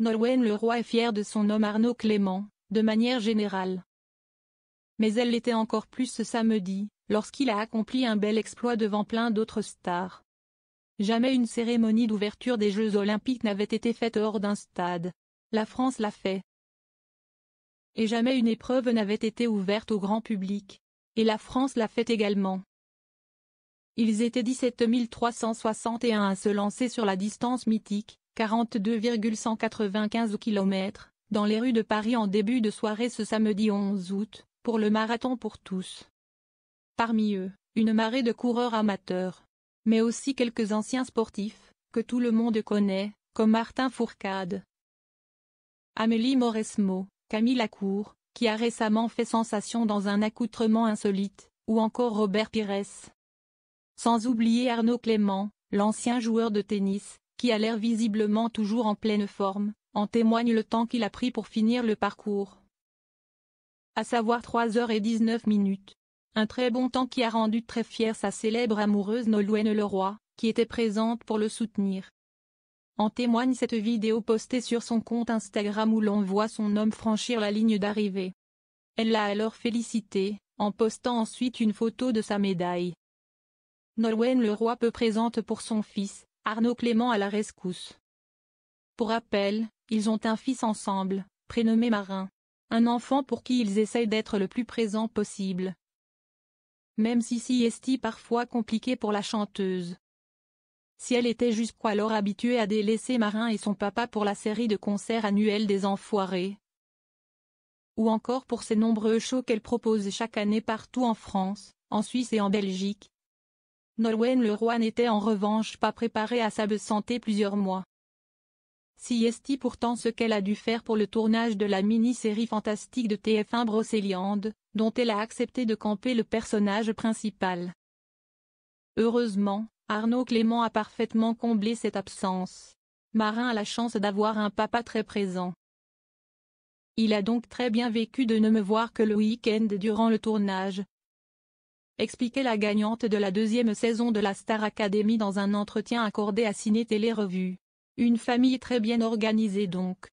Nolwenn Leroy est fière de son homme Arnaud Clément, de manière générale. Mais elle l'était encore plus ce samedi, lorsqu'il a accompli un bel exploit devant plein d'autres stars. Jamais une cérémonie d'ouverture des Jeux Olympiques n'avait été faite hors d'un stade. La France l'a fait. Et jamais une épreuve n'avait été ouverte au grand public. Et la France l'a fait également. Ils étaient 17 361 à se lancer sur la distance mythique, 42,195 km, dans les rues de Paris en début de soirée ce samedi 11 août, pour le marathon pour tous. Parmi eux, une marée de coureurs amateurs. Mais aussi quelques anciens sportifs, que tout le monde connaît, comme Martin Fourcade, Amélie Mauresmo, Camille Lacour, qui a récemment fait sensation dans un accoutrement insolite, ou encore Robert Pires. Sans oublier Arnaud Clément, l'ancien joueur de tennis, qui a l'air visiblement toujours en pleine forme, en témoigne le temps qu'il a pris pour finir le parcours. À savoir 3h19. Un très bon temps qui a rendu très fière sa célèbre amoureuse Nolwenn Leroy, qui était présente pour le soutenir. En témoigne cette vidéo postée sur son compte Instagram où l'on voit son homme franchir la ligne d'arrivée. Elle l'a alors félicité, en postant ensuite une photo de sa médaille. Nolwenn Leroy peu présente pour son fils, Arnaud Clément à la rescousse. Pour rappel, ils ont un fils ensemble, prénommé Marin. Un enfant pour qui ils essayent d'être le plus présent possible. Même si est parfois compliqué pour la chanteuse. Si elle était jusqu'alors habituée à délaisser Marin et son papa pour la série de concerts annuels des Enfoirés, ou encore pour ses nombreux shows qu'elle propose chaque année partout en France, en Suisse et en Belgique, Nolwenn Leroy n'était en revanche pas préparée à s'absenter plusieurs mois. Si est pourtant ce qu'elle a dû faire pour le tournage de la mini-série fantastique de TF1 Brocéliande, dont elle a accepté de camper le personnage principal. Heureusement, Arnaud Clément a parfaitement comblé cette absence. Marin a la chance d'avoir un papa très présent. Il a donc très bien vécu de ne me voir que le week-end durant le tournage. Expliquait la gagnante de la 2e saison de la Star Academy dans un entretien accordé à Ciné Télé Revue. Une famille très bien organisée donc.